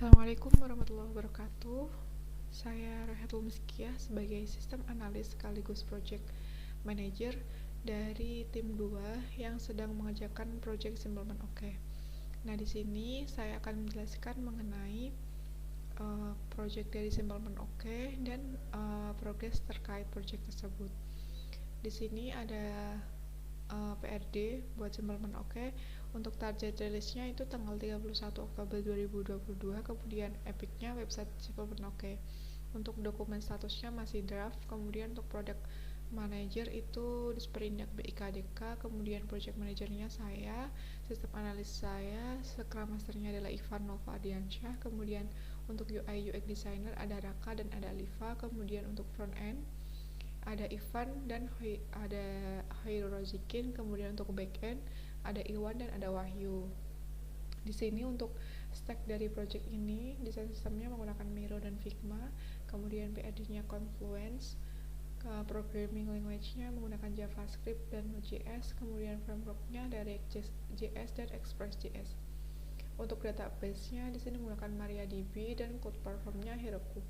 Assalamualaikum warahmatullahi wabarakatuh. Saya Rehatul Miskiah sebagai Sistem Analis sekaligus Project Manager dari tim 2 yang sedang mengerjakan Project Simpleman OK. Nah, di sini saya akan menjelaskan mengenai project dari Simpleman OK dan progres terkait project tersebut. Di sini ada PRD buat Simpleman OK. Untuk target rilisnya itu tanggal 31 Oktober 2022, kemudian epicnya website Simpleman OK. Untuk dokumen statusnya masih draft, kemudian untuk product manager itu Disperindak BIKDK, kemudian project manajernya saya, sistem analis saya, Scrum masternya adalah Ivan Nova Ardiansyah, kemudian untuk UI UX designer ada Raka dan ada Alifa, kemudian untuk front end ada Ivan dan ada Hairul Rozikin, kemudian untuk back end ada Iwan dan ada Wahyu. Di sini untuk stack dari project ini, desain sistemnya menggunakan Miro dan Figma, kemudian PRD-nya Confluence, programming language-nya menggunakan JavaScript dan Node.js, kemudian framework-nya dari React.js dan Express.js. Untuk database-nya di sini menggunakan MariaDB dan cloud platform-nya Heroku.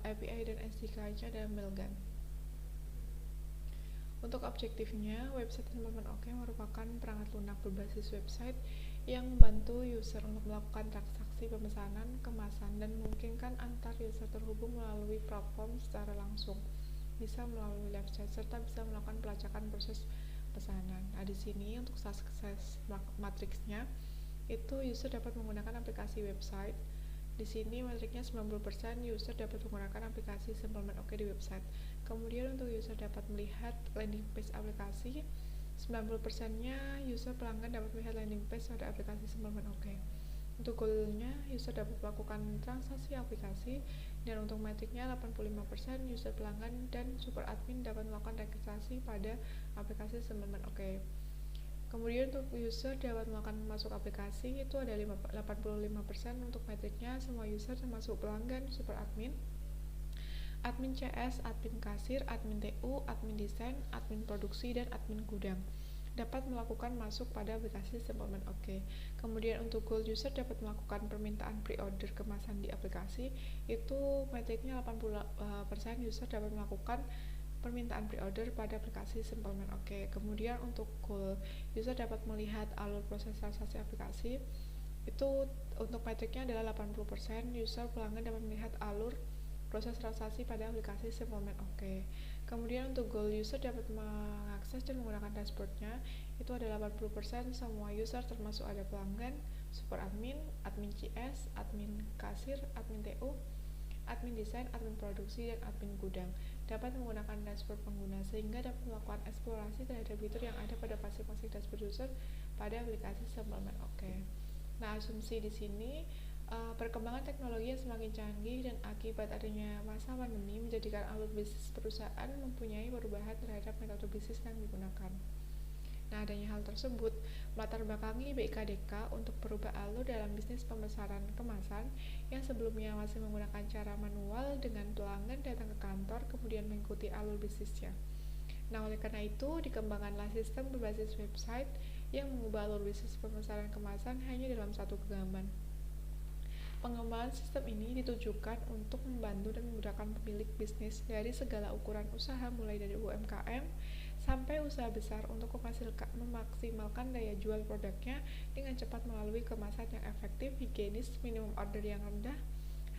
API dan SDK-nya ada Mailgun. Untuk objektifnya, website Simpleman OK merupakan perangkat lunak berbasis website yang membantu user untuk melakukan transaksi pemesanan, kemasan, dan memungkinkan antar user terhubung melalui platform secara langsung, bisa melalui live chat, serta bisa melakukan pelacakan proses pesanan. Nah, di sini untuk success matriksnya itu user dapat menggunakan aplikasi website. Di sini matriknya 90% user dapat menggunakan aplikasi Simpleman OK di website. Kemudian untuk user dapat melihat landing page aplikasi, 90%-nya user pelanggan dapat melihat landing page pada aplikasi Simpleman OK. Untuk goalnya, user dapat melakukan transaksi aplikasi, dan untuk metriknya 85% user pelanggan dan super admin dapat melakukan registrasi pada aplikasi Simpleman OK. Kemudian untuk user dapat melakukan masuk aplikasi itu ada 85% untuk metriknya semua user termasuk pelanggan, super admin, admin CS, admin kasir, admin TU, admin desain, admin produksi, dan admin gudang dapat melakukan masuk pada aplikasi Simpleman OK. Kemudian untuk goal user dapat melakukan permintaan pre-order kemasan di aplikasi, itu metriknya 80% user dapat melakukan permintaan pre-order pada aplikasi Simpleman OK. Kemudian untuk goal user dapat melihat alur proses transaksi aplikasi, itu untuk metriknya adalah 80% user pelanggan dapat melihat alur proses transaksi pada aplikasi Simpleman OK. Kemudian untuk goal user dapat mengakses dan menggunakan dashboardnya, itu ada 80% semua user termasuk ada pelanggan, super admin, admin CS, admin kasir, admin TU, admin desain, admin produksi, dan admin gudang dapat menggunakan dashboard pengguna sehingga dapat melakukan eksplorasi terhadap fitur yang ada pada masing-masing dashboard user pada aplikasi Simpleman OK. Nah, asumsi di sini perkembangan teknologi yang semakin canggih dan akibat adanya masa pandemi menjadikan alur bisnis perusahaan mempunyai perubahan terhadap metode bisnis yang digunakan. Nah, adanya hal tersebut melatar belakangi BIKDK untuk merubah alur dalam bisnis pemesanan kemasan yang sebelumnya masih menggunakan cara manual dengan pelanggan datang ke kantor kemudian mengikuti alur bisnisnya. Nah, oleh karena itu dikembangkanlah sistem berbasis website yang mengubah alur bisnis pemesanan kemasan hanya dalam satu genggaman. Pengembangan sistem ini ditujukan untuk membantu dan memudahkan pemilik bisnis dari segala ukuran usaha mulai dari UMKM sampai usaha besar untuk memaksimalkan daya jual produknya dengan cepat melalui kemasan yang efektif, higienis, minimum order yang rendah,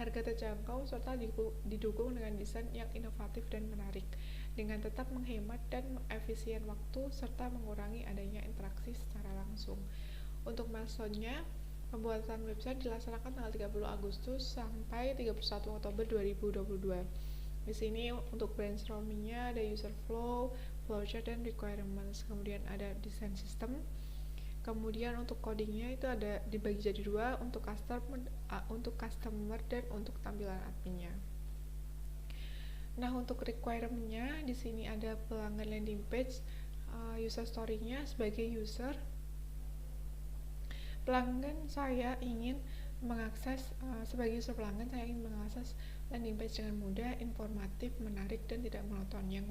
harga terjangkau, serta didukung dengan desain yang inovatif dan menarik, dengan tetap menghemat dan mengefisien waktu serta mengurangi adanya interaksi secara langsung. Untuk milestone-nya, pembuatan website dilaksanakan tanggal 30 Agustus sampai 31 Oktober 2022. Di sini untuk brainstorming-nya ada user flow, flowchart, dan requirements. Kemudian ada desain sistem. Kemudian untuk codingnya itu ada dibagi jadi dua, untuk customer dan untuk tampilan adminnya. Nah, untuk requirement-nya di sini ada pelanggan landing page, user story-nya sebagai user. Pelanggan saya ingin mengakses sebagai user pelanggan saya ingin mengakses landing page dengan mudah, informatif, menarik, dan tidak monoton yang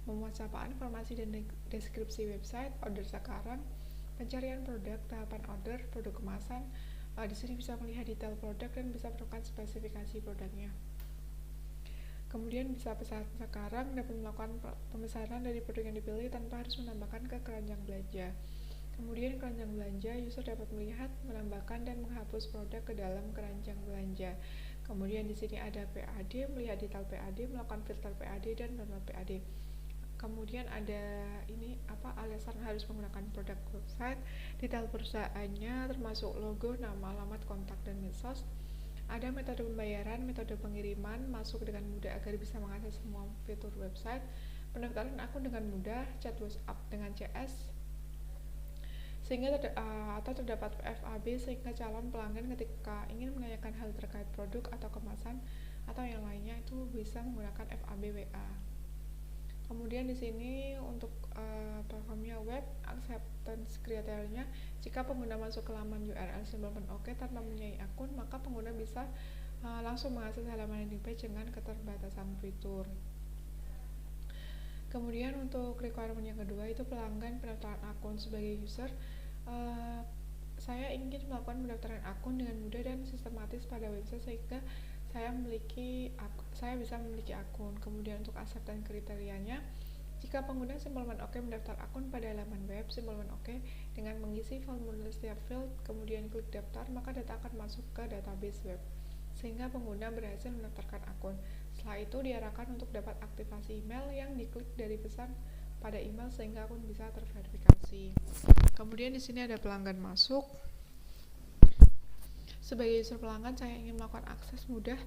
memuat sapaan, informasi dan deskripsi website, order sekarang, pencarian produk, tahapan order, produk kemasan, Di sini bisa melihat detail produk dan bisa menemukan spesifikasi produknya. Kemudian bisa pesan sekarang, dapat melakukan pemesanan dari produk yang dipilih tanpa harus menambahkan ke keranjang belanja. Kemudian keranjang belanja, user dapat melihat, menambahkan, dan menghapus produk ke dalam keranjang belanja. Kemudian di sini ada PAD, melihat detail PAD, melakukan filter PAD, dan download PAD. Kemudian ada alasan harus menggunakan produk website, detail perusahaannya termasuk logo, nama, alamat, kontak, dan medsos. Ada metode pembayaran, metode pengiriman, masuk dengan mudah agar bisa mengakses semua fitur website, pendaftaran akun dengan mudah, chat WhatsApp dengan CS, sehingga terdapat FAB sehingga calon pelanggan ketika ingin menanyakan hal terkait produk atau kemasan atau yang lainnya itu bisa menggunakan FAB WA. Kemudian di sini untuk platformnya web, acceptance kriterianya, jika pengguna masuk ke laman URL simbol OK tanpa mempunyai akun, maka pengguna bisa langsung mengakses halaman landing page dengan keterbatasan fitur. Kemudian untuk requirement yang kedua itu pelanggan pendaftaran akun. Sebagai user, saya ingin melakukan pendaftaran akun dengan mudah dan sistematis pada website sehingga saya bisa memiliki akun. Kemudian untuk acceptance kriterianya, jika pengguna simplemen OK mendaftar akun pada halaman web simplemen OK dengan mengisi formulir setiap field, kemudian klik daftar, maka data akan masuk ke database web sehingga pengguna berhasil mendaftarkan akun. Setelah itu diarahkan untuk dapat aktivasi email yang diklik dari pesan pada email sehingga akun bisa terverifikasi. Kemudian di sini ada pelanggan masuk. Sebagai user pelanggan, saya ingin melakukan akses mudah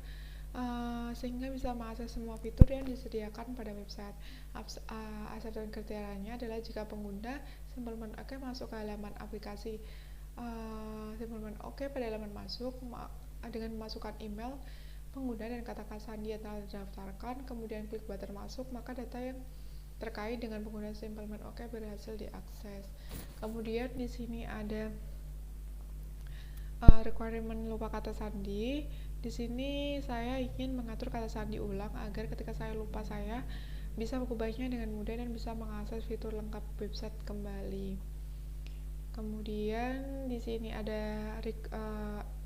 sehingga bisa mengakses semua fitur yang disediakan pada website. Acceptance kriterianya adalah jika pengguna simplemen OK masuk ke halaman aplikasi simplemen OK pada halaman masuk dengan memasukkan email pengguna dan katakan sandi yang telah didaftarkan, kemudian klik button masuk, maka data yang terkait dengan pengguna simplemen OK berhasil diakses. Kemudian di sini ada requirement lupa kata sandi. Di sini saya ingin mengatur kata sandi ulang agar ketika saya lupa saya bisa mengubahnya dengan mudah dan bisa mengakses fitur lengkap website kembali. Kemudian di sini ada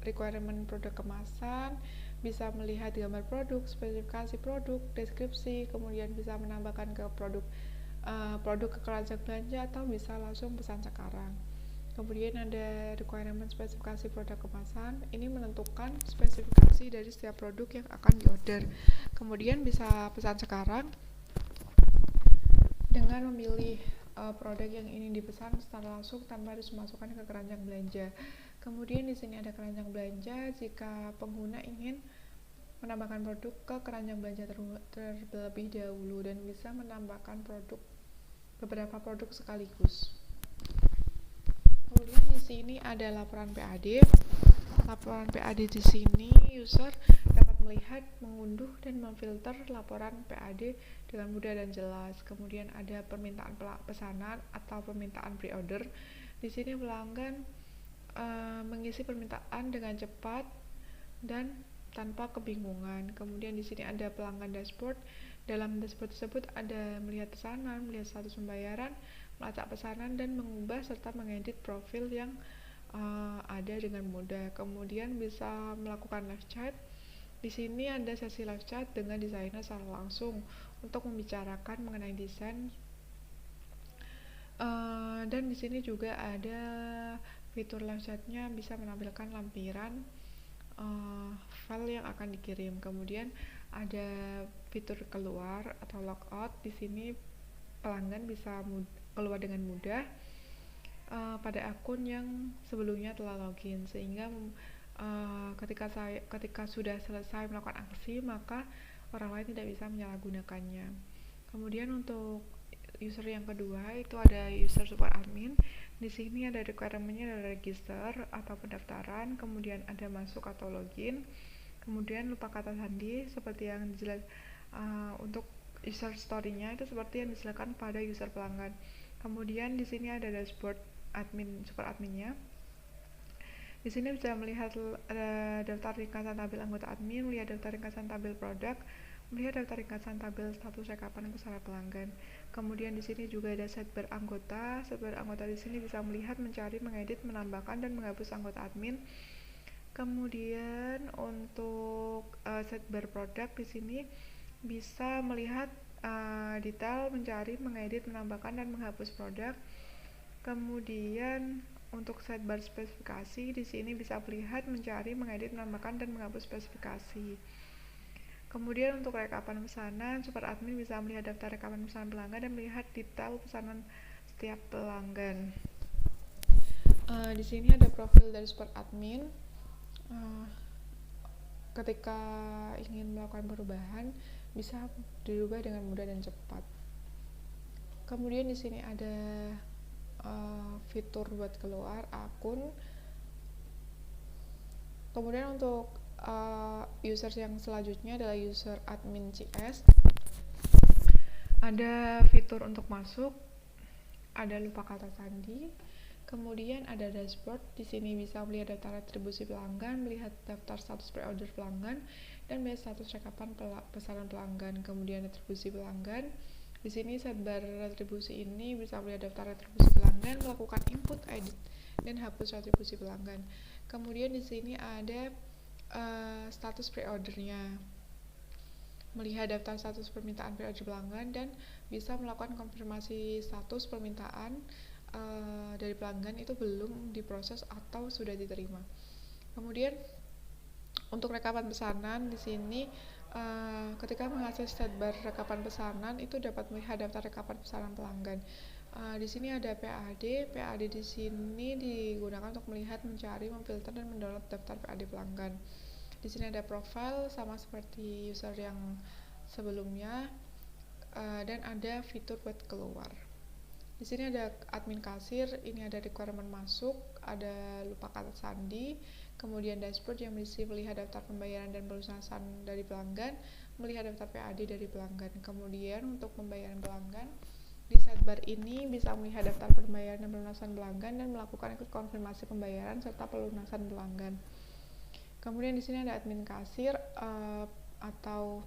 requirement produk kemasan, bisa melihat gambar produk, spesifikasi produk, deskripsi, kemudian bisa menambahkan ke produk ke keranjang belanja atau bisa langsung pesan sekarang. Kemudian ada requirement spesifikasi produk kemasan, ini menentukan spesifikasi dari setiap produk yang akan diorder. Kemudian bisa pesan sekarang dengan memilih produk yang ingin dipesan secara langsung tanpa harus memasukkan ke keranjang belanja. Kemudian di sini ada keranjang belanja jika pengguna ingin menambahkan produk ke keranjang belanja terlebih dahulu dan bisa menambahkan beberapa produk sekaligus. Kemudian di sini ada laporan PAD. Laporan PAD di sini user dapat melihat, mengunduh dan memfilter laporan PAD dengan mudah dan jelas. Kemudian ada permintaan pesanan atau permintaan pre-order. Di sini pelanggan mengisi permintaan dengan cepat dan tanpa kebingungan. Kemudian di sini ada pelanggan dashboard. Dalam dashboard tersebut ada melihat pesanan, melihat status pembayaran, melacak pesanan dan mengubah serta mengedit profil yang ada dengan mudah. Kemudian bisa melakukan live chat. Di sini ada sesi live chat dengan desainer secara langsung untuk membicarakan mengenai desain. Dan di sini juga ada fitur live chatnya bisa menampilkan lampiran file yang akan dikirim. Kemudian ada fitur keluar atau logout. Di sini pelanggan bisa keluar dengan mudah pada akun yang sebelumnya telah login, sehingga ketika sudah selesai melakukan aksi maka orang lain tidak bisa menyalahgunakannya. Kemudian untuk user yang kedua itu ada user super admin. Di sini ada requirement-nya ada register atau pendaftaran, kemudian ada masuk atau login, kemudian lupa kata sandi seperti yang jelas untuk user story-nya itu seperti yang dijelaskan pada user pelanggan. Kemudian di sini ada dashboard super adminnya. Di sini bisa melihat daftar ringkasan tabel anggota admin, melihat daftar ringkasan tabel produk, melihat daftar ringkasan tabel status rekapan kesalahan pelanggan. Kemudian di sini juga ada sidebar anggota. Sidebar anggota di sini bisa melihat, mencari, mengedit, menambahkan dan menghapus anggota admin. Kemudian untuk sidebar produk di sini bisa melihat detail, mencari, mengedit, menambahkan dan menghapus produk. Kemudian untuk sidebar spesifikasi di sini bisa melihat, mencari, mengedit, menambahkan dan menghapus spesifikasi. Kemudian untuk rekapan pesanan, super admin bisa melihat daftar rekapan pesanan pelanggan dan melihat detail pesanan setiap pelanggan. Di sini ada profil dari super admin. Ketika ingin melakukan perubahan bisa dirubah dengan mudah dan cepat. Kemudian di sini ada fitur buat keluar akun. Kemudian untuk user yang selanjutnya adalah user admin CS. Ada fitur untuk masuk, ada lupa kata sandi. Kemudian ada dashboard, di sini bisa melihat daftar retribusi pelanggan, melihat daftar status pre-order pelanggan, dan melihat status rekapan pesanan pelanggan. Kemudian retribusi pelanggan, di sini sidebar retribusi ini bisa melihat daftar retribusi pelanggan, melakukan input, edit, dan hapus retribusi pelanggan. Kemudian di sini ada status pre-ordernya, melihat daftar status permintaan pre-order pelanggan, dan bisa melakukan konfirmasi status permintaan dari pelanggan itu belum diproses atau sudah diterima. Kemudian untuk rekapan pesanan di sini ketika mengakses sidebar rekapan pesanan itu dapat melihat daftar rekapan pesanan pelanggan. Di sini ada PAD. PAD di sini digunakan untuk melihat, mencari, memfilter dan mendownload daftar PAD pelanggan. Di sini ada profile sama seperti user yang sebelumnya dan ada fitur buat keluar. Di sini ada admin kasir, ini ada requirement masuk, ada lupa kata sandi, kemudian dashboard yang berisi melihat daftar pembayaran dan pelunasan dari pelanggan, melihat daftar PAD dari pelanggan. Kemudian untuk pembayaran pelanggan, di sidebar ini bisa melihat daftar pembayaran dan pelunasan pelanggan dan melakukan konfirmasi pembayaran serta pelunasan pelanggan. Kemudian di sini ada admin kasir atau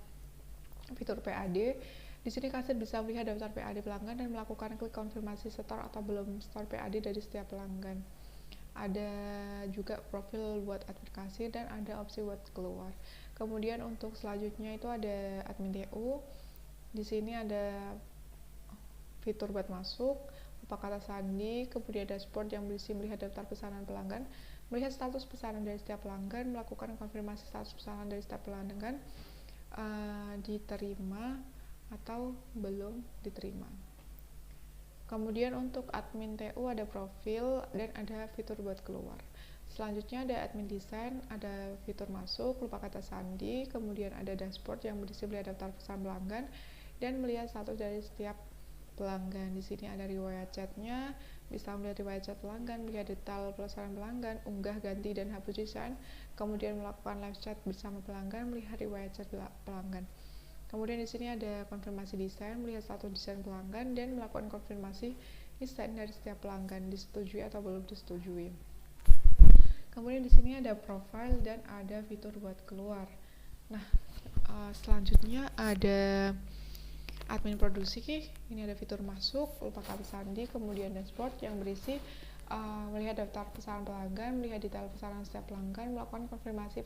fitur PAD. Di sini kasir bisa melihat daftar PAD pelanggan dan melakukan klik konfirmasi store atau belum store PAD dari setiap pelanggan. Ada juga profil buat admin kasir dan ada opsi buat keluar. Kemudian untuk selanjutnya itu ada admin TU. Di sini ada fitur buat masuk, lupa kata sandi, kemudian dashboard yang berisi melihat daftar pesanan pelanggan, melihat status pesanan dari setiap pelanggan, melakukan konfirmasi status pesanan dari setiap pelanggan, diterima atau belum diterima. Kemudian untuk admin TU ada profil dan ada fitur buat keluar. Selanjutnya ada admin desain, ada fitur masuk, lupa kata sandi, kemudian ada dashboard yang berisi melihat daftar pesan pelanggan dan melihat status dari setiap pelanggan. Di sini ada riwayat chatnya, bisa melihat riwayat chat pelanggan, melihat detail pelaksanaan pelanggan, unggah, ganti, dan hapus desain, kemudian melakukan live chat bersama pelanggan, melihat riwayat chat pelanggan. Kemudian di sini ada konfirmasi desain, melihat status desain pelanggan, dan melakukan konfirmasi desain dari setiap pelanggan, disetujui atau belum disetujui. Kemudian di sini ada profile dan ada fitur buat keluar. Nah, selanjutnya ada admin produksi. Ini ada fitur masuk, lupa kata sandi, kemudian dashboard yang berisi melihat daftar pesanan pelanggan, melihat detail pesanan setiap pelanggan, melakukan konfirmasi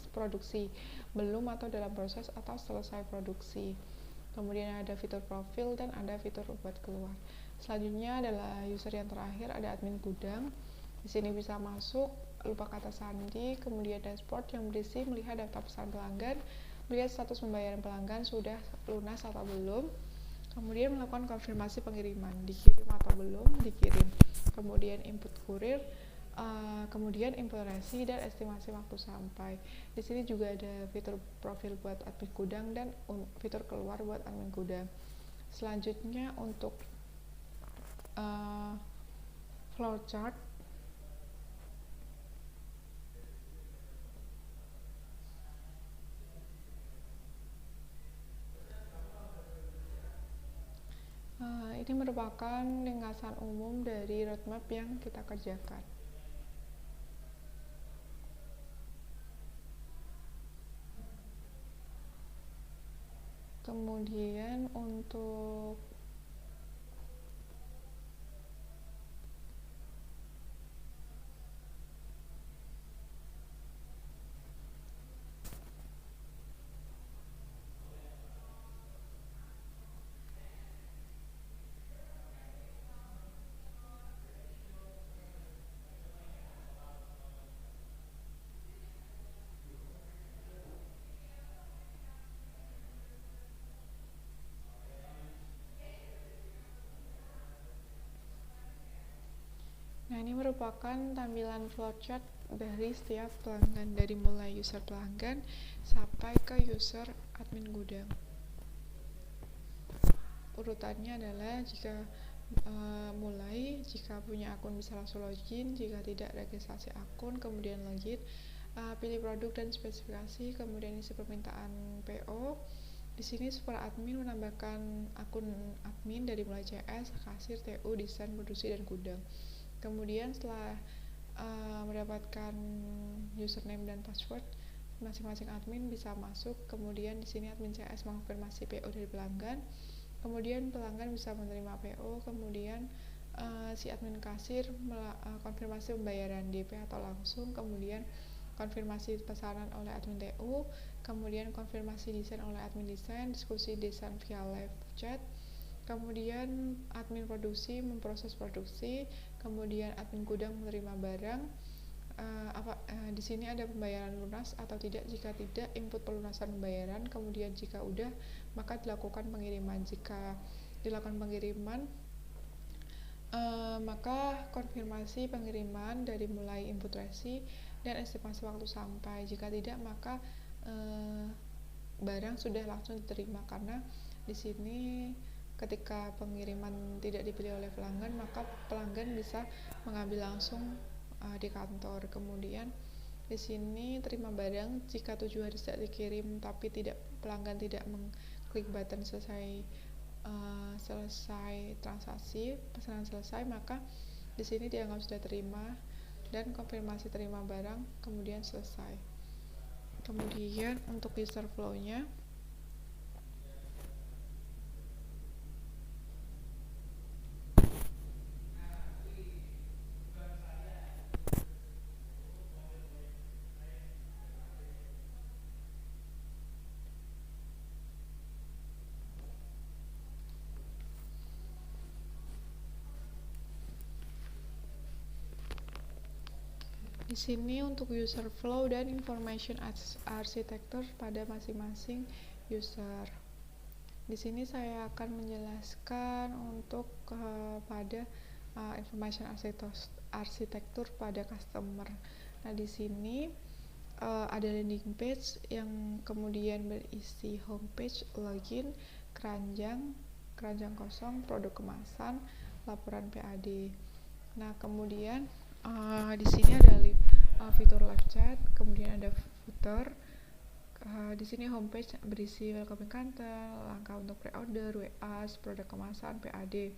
produksi belum atau dalam proses atau selesai produksi. Kemudian ada fitur profil dan ada fitur buat keluar. Selanjutnya adalah user yang terakhir, ada admin gudang. Di sini bisa masuk, lupa kata sandi, kemudian dashboard yang berisi melihat daftar pesanan pelanggan, melihat status pembayaran pelanggan sudah lunas atau belum. Kemudian melakukan konfirmasi pengiriman, dikirim atau belum dikirim. Kemudian input kurir, kemudian impresi dan estimasi waktu sampai. Di sini juga ada fitur profil buat admin gudang dan fitur keluar buat admin gudang. Selanjutnya untuk flowchart. Ini merupakan ringkasan umum dari roadmap yang kita kerjakan. Kemudian untuk ini merupakan tampilan flowchart dari setiap pelanggan, dari mulai user pelanggan sampai ke user admin gudang. Urutannya adalah jika jika punya akun bisa langsung login, jika tidak registrasi akun, kemudian login, pilih produk dan spesifikasi, kemudian isi permintaan PO. Di sini super admin menambahkan akun admin dari mulai CS, kasir, TU, desain, produksi, dan gudang. Kemudian setelah mendapatkan username dan password, masing-masing admin bisa masuk. Kemudian di sini admin CS mengkonfirmasi PO dari pelanggan. Kemudian pelanggan bisa menerima PO. Kemudian si admin kasir konfirmasi pembayaran DP atau langsung. Kemudian konfirmasi pesanan oleh admin TU, kemudian konfirmasi desain oleh admin desain, diskusi desain via live chat, kemudian admin produksi memproses produksi, kemudian admin gudang menerima barang. Di sini ada pembayaran lunas atau tidak. Jika tidak, input pelunasan pembayaran. Kemudian jika udah, maka dilakukan pengiriman. Jika dilakukan pengiriman, maka konfirmasi pengiriman dari mulai input resi dan estimasi waktu sampai. Jika tidak, maka barang sudah langsung diterima, karena di sini ketika pengiriman tidak dipilih oleh pelanggan, maka pelanggan bisa mengambil langsung di kantor. Kemudian di sini terima barang jika 7 hari tidak dikirim tapi pelanggan tidak mengklik button selesai transaksi, pesanan selesai, maka di sini dianggap sudah terima dan konfirmasi terima barang kemudian selesai. Kemudian untuk user flow-nya, di sini untuk user flow dan information architecture pada masing-masing user. Di sini saya akan menjelaskan untuk pada information architecture pada customer. Nah, di sini ada landing page yang kemudian berisi homepage, login, keranjang kosong, produk kemasan, laporan PAD. Nah, kemudian di sini ada fitur live chat, kemudian ada footer. Di sini homepage berisi welcome content, langkah untuk pre-order, WA, produk kemasan, PAD.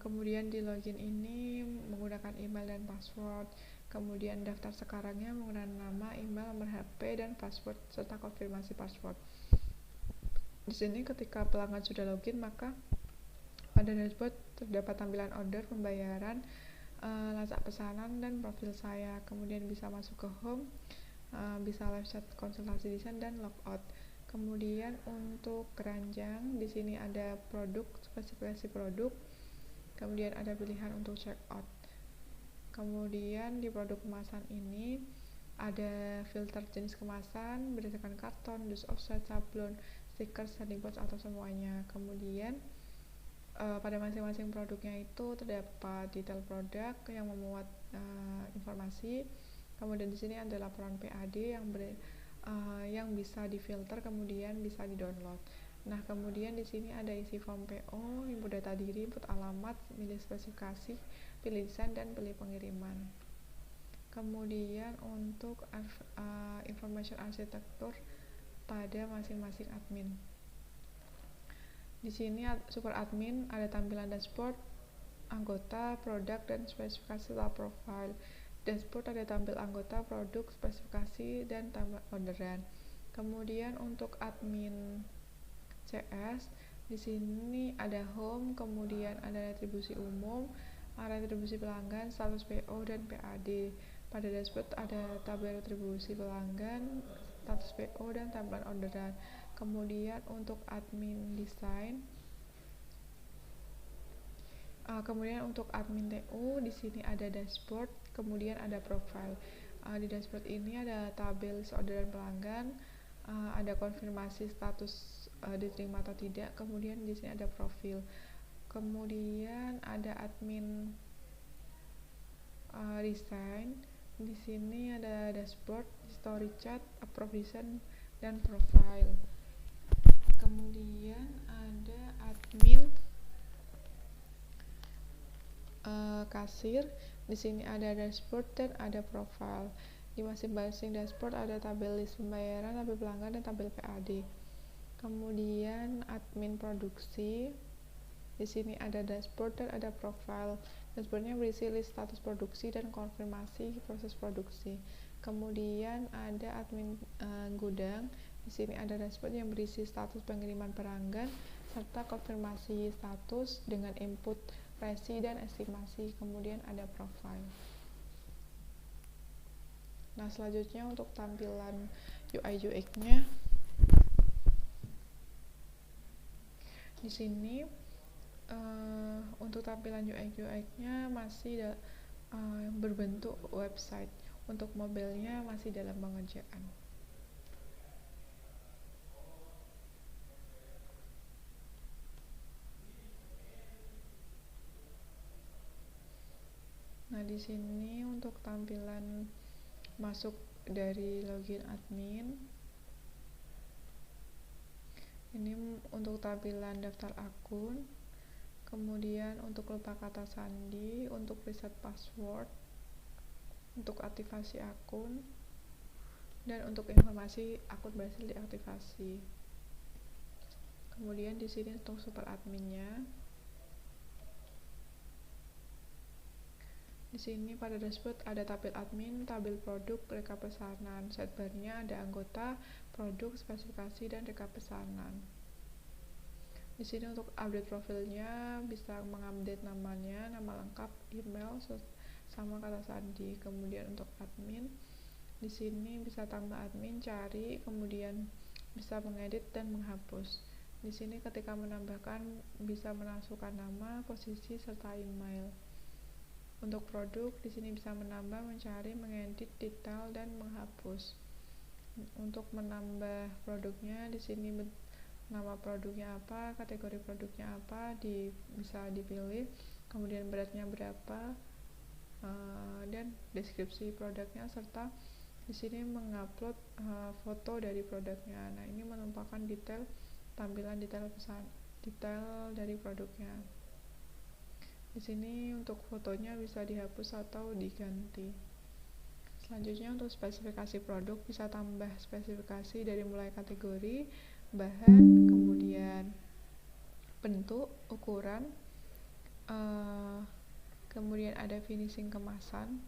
Kemudian di login ini menggunakan email dan password. Kemudian daftar sekarangnya menggunakan nama, email, nomor HP, dan password serta konfirmasi password. Di sini ketika pelanggan sudah login, maka pada dashboard terdapat tampilan order, pembayaran, lacak pesanan, dan profil saya. Kemudian bisa masuk ke home, bisa live chat, konsultasi desain, dan logout. Kemudian untuk keranjang, di sini ada produk, spesifikasi produk, kemudian ada pilihan untuk check out. Kemudian di produk kemasan ini ada filter jenis kemasan berdasarkan karton, dus offset, sablon, stiker, standing box, atau semuanya. Kemudian pada masing-masing produknya itu terdapat detail produk yang memuat informasi. Kemudian di sini ada laporan PAD yang bisa difilter, kemudian bisa di-download. Nah, kemudian di sini ada isi form PO, input data diri, input alamat, pilih spesifikasi, pilih desain, dan pilih pengiriman. Kemudian untuk information architecture pada masing-masing admin. Di sini super admin ada tampilan dashboard, anggota, produk, dan spesifikasi setelah profile. Dashboard ada tampil anggota, produk, spesifikasi, dan tampil orderan. Kemudian untuk admin CS, di sini ada home, kemudian ada retribusi umum, retribusi pelanggan, status PO, dan PAD. Pada dashboard ada tabel retribusi pelanggan, status PO, dan tampilan orderan. Kemudian untuk admin desain, kemudian untuk admin TU, di sini ada dashboard, kemudian ada profile. Di dashboard ini ada tabel orderan pelanggan, ada konfirmasi status diterima atau tidak, kemudian di sini ada profil. Kemudian ada admin desain, di sini ada dashboard, story chat, provision, dan profile. Kemudian ada admin, kasir. Di sini ada dashboard dan ada profile. Di masing-masing dashboard ada tabel list pembayaran, tabel pelanggan, dan tabel PAD. Kemudian admin produksi. Di sini ada dashboard dan ada profile. Dashboardnya berisi list status produksi dan konfirmasi proses produksi. Kemudian ada admin gudang. Di sini ada dashboard yang berisi status pengiriman pelanggan serta konfirmasi status dengan input resi dan estimasi. Kemudian ada profile. Nah, selanjutnya untuk tampilan UI UX-nya. Di sini untuk tampilan UI UX-nya masih berbentuk website. Untuk mobilnya masih dalam pengerjaan. Nah, di sini untuk tampilan masuk dari login admin. Ini untuk tampilan daftar akun. Kemudian untuk lupa kata sandi, untuk reset password, untuk aktivasi akun, dan untuk informasi akun berhasil diaktifasi. Kemudian di sini untuk super adminnya. Di sini pada dashboard ada tabel admin, tabel produk, rekap pesanan. Sidebarnya ada anggota, produk, spesifikasi, dan rekap pesanan. Di sini untuk update profilnya bisa mengupdate namanya, nama lengkap, email, sama kata sandi. Kemudian untuk admin, di sini bisa tambah admin, cari, kemudian bisa mengedit dan menghapus. Di sini ketika menambahkan bisa memasukkan nama, posisi, serta email. Untuk produk, di sini bisa menambah, mencari, mengedit, detail, dan menghapus. Untuk menambah produknya, di sini nama produknya apa, kategori produknya apa, bisa dipilih, kemudian beratnya berapa, dan deskripsi produknya, serta di sini mengupload foto dari produknya. Nah, ini menumpahkan tampilan detail dari produknya. Di sini untuk fotonya bisa dihapus atau diganti. Selanjutnya untuk spesifikasi produk, bisa tambah spesifikasi dari mulai kategori, bahan, kemudian bentuk, ukuran, kemudian ada finishing kemasan.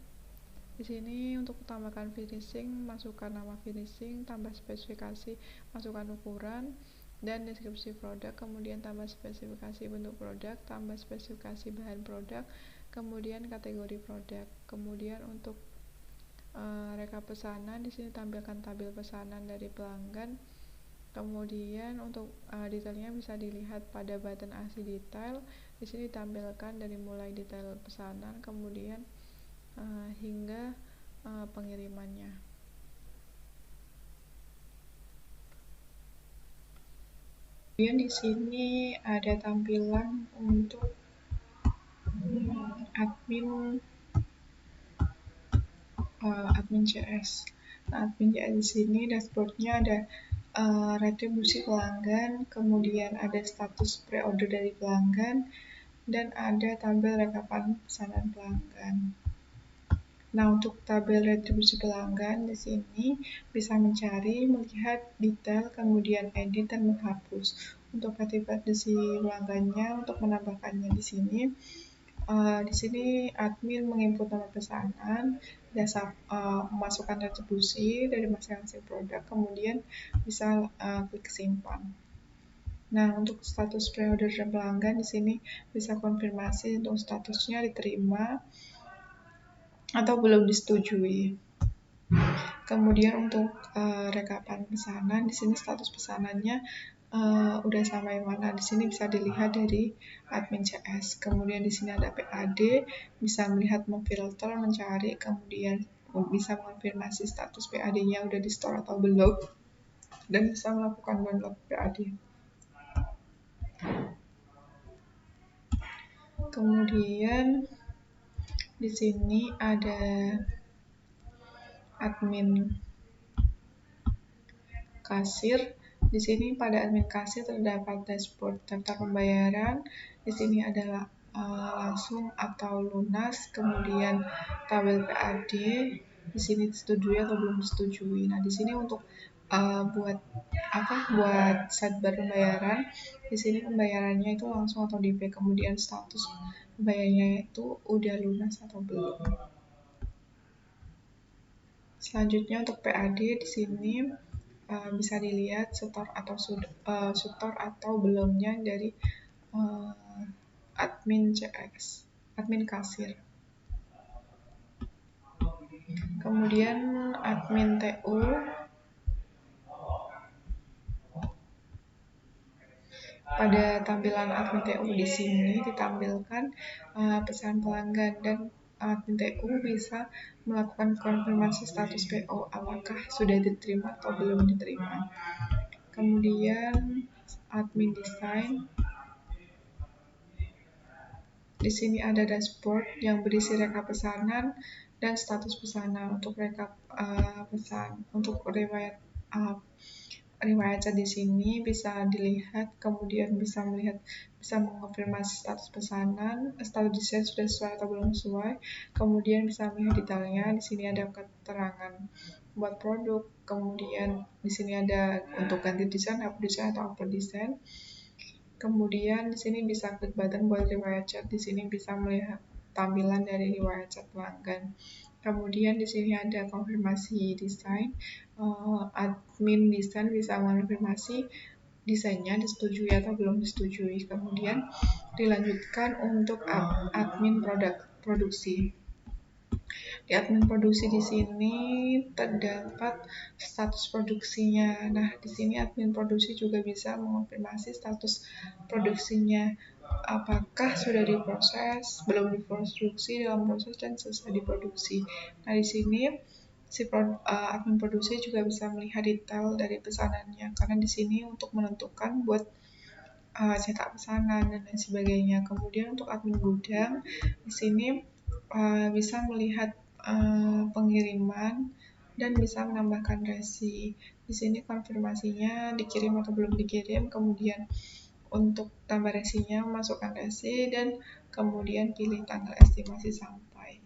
Di sini untuk tambahkan finishing, masukkan nama finishing, tambah spesifikasi, masukkan ukuran dan deskripsi produk, kemudian tambah spesifikasi bentuk produk, tambah spesifikasi bahan produk, kemudian kategori produk. Kemudian untuk rekap pesanan, di sini tampilkan tabel pesanan dari pelanggan. Kemudian untuk detailnya bisa dilihat pada button aksi detail. Di sini ditampilkan dari mulai detail pesanan, kemudian hingga pengirimannya. Kemudian di sini ada tampilan untuk admin CS. Nah, admin CS di sini dashboardnya ada retribusi pelanggan, kemudian ada status pre-order dari pelanggan, dan ada tabel rekapan pesanan pelanggan. Nah, untuk tabel retribusi pelanggan di sini bisa mencari, melihat detail, kemudian edit dan menghapus. Untuk retribusi pelanggannya, untuk menambahkannya di sini admin menginput nama pesanan, memasukkan retribusi dari masing-masing produk, kemudian bisa klik simpan. Nah, untuk status pre-order pelanggan di sini bisa konfirmasi untuk statusnya diterima atau belum disetujui. Kemudian untuk rekapan pesanan, di sini status pesanannya udah sampai mana. Di sini bisa dilihat dari admin CS. Kemudian di sini ada PAD, bisa melihat, memfilter, mencari, kemudian bisa mengonfirmasi status PAD-nya udah di store atau belum, dan bisa melakukan download PAD. Kemudian Di sini ada admin kasir. Di sini pada admin kasir terdapat dashboard daftar pembayaran. Di sini adalah langsung atau lunas, kemudian tabel PAD. Di sini disetujui atau belum disetujui. Nah, di sini untuk buat sidebar pembayaran. Di sini pembayarannya itu langsung atau DP, kemudian status pembayarannya itu udah lunas atau belum. Selanjutnya untuk PAD di sini bisa dilihat setor atau belumnya dari admin CX, admin kasir. Kemudian admin TU. Pada tampilan admin TU di sini ditampilkan pesan pelanggan, dan admin TU bisa melakukan konfirmasi status PO apakah sudah diterima atau belum diterima. Kemudian admin desain. Di sini ada dashboard yang berisi rekap pesanan dan status pesanan. Untuk rekap pesan, untuk riwayat chat di sini bisa dilihat, kemudian bisa mengonfirmasi status pesanan, status desain sudah sesuai atau belum sesuai, kemudian bisa melihat detailnya. Di sini ada keterangan buat produk, kemudian di sini ada untuk ganti desain, hapus desain atau upload desain. Kemudian di sini bisa klik button buat riwayat chat. Di sini bisa melihat tampilan dari riwayat chat pelanggan. Kemudian di sini ada konfirmasi desain. Admin desain bisa mengonfirmasi desainnya disetujui atau belum disetujui. Kemudian dilanjutkan untuk admin produksi. Di admin produksi di sini terdapat status produksinya. Nah, di sini admin produksi juga bisa mengonfirmasi status produksinya. Apakah sudah diproses, belum diproduksi, dalam proses, dan selesai diproduksi. Nah, di sini admin produksi juga bisa melihat detail dari pesanannya, karena di sini untuk menentukan buat cetak pesanan dan lain sebagainya. Kemudian untuk admin gudang di sini bisa melihat pengiriman dan bisa menambahkan resi. Di sini konfirmasinya dikirim atau belum dikirim, kemudian untuk tambah resinya masukkan resi, dan kemudian pilih tanggal estimasi sampai.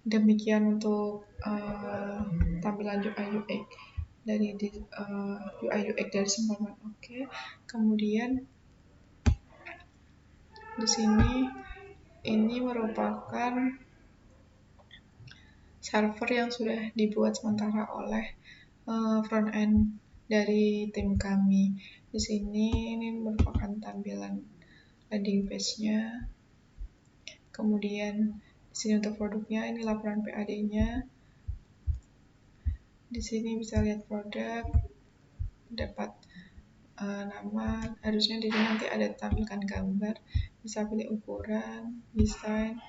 Demikian untuk tampilan UI UX dari UI UX dari Simple. Oke. Kemudian di sini ini merupakan server yang sudah dibuat sementara oleh front end dari tim kami. Di sini ini merupakan tampilan landing page-nya. Kemudian di sini untuk produknya, ini laporan PAD-nya. Di sini bisa lihat produk, dapat nama, harusnya di sini nanti ada tampilkan gambar, bisa pilih ukuran, desain,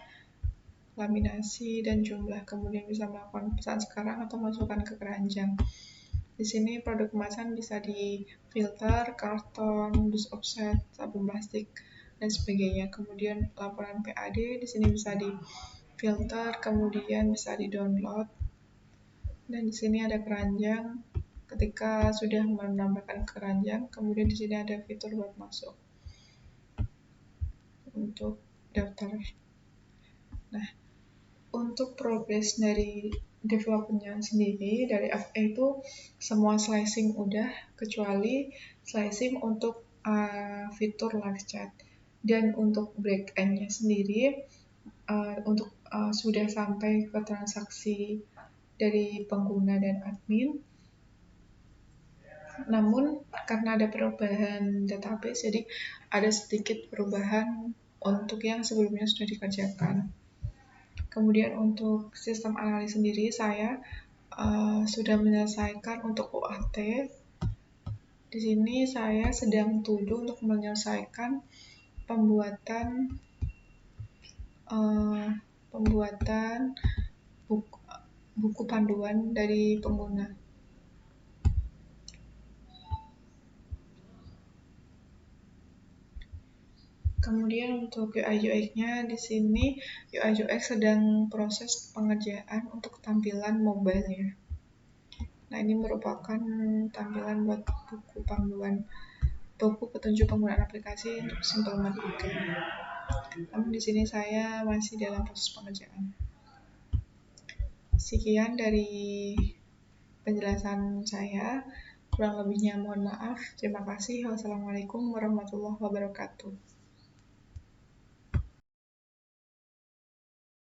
laminasi, dan jumlah. Kemudian bisa melakukan pesan sekarang atau masukkan ke keranjang. Di sini produk kemasan bisa di filter, karton, dus offset, sabun plastik, dan sebagainya. Kemudian laporan PAD di sini bisa di filter, kemudian bisa di download. Dan di sini ada keranjang. Ketika sudah menambahkan keranjang, kemudian di sini ada fitur buat masuk untuk daftar. Nah, untuk progres dari developmentnya sendiri dari FA itu semua slicing udah, kecuali slicing untuk fitur live chat. Dan untuk backend-nya sendiri untuk sudah sampai ke transaksi dari pengguna dan admin. Namun karena ada perubahan database, jadi ada sedikit perubahan untuk yang sebelumnya sudah dikerjakan. Kemudian untuk sistem analis sendiri saya sudah menyelesaikan untuk UAT. Di sini saya sedang untuk menyelesaikan pembuatan buku panduan dari pengguna. Kemudian untuk UI UX-nya di sini UI UX sedang proses pengerjaan untuk tampilan mobile-nya. Nah, ini merupakan tampilan buat buku petunjuk penggunaan aplikasi untuk Simple Math OK. Namun di sini saya masih dalam proses pengerjaan. Sekian dari penjelasan saya. Kurang lebihnya mohon maaf. Terima kasih. Wassalamualaikum warahmatullahi wabarakatuh.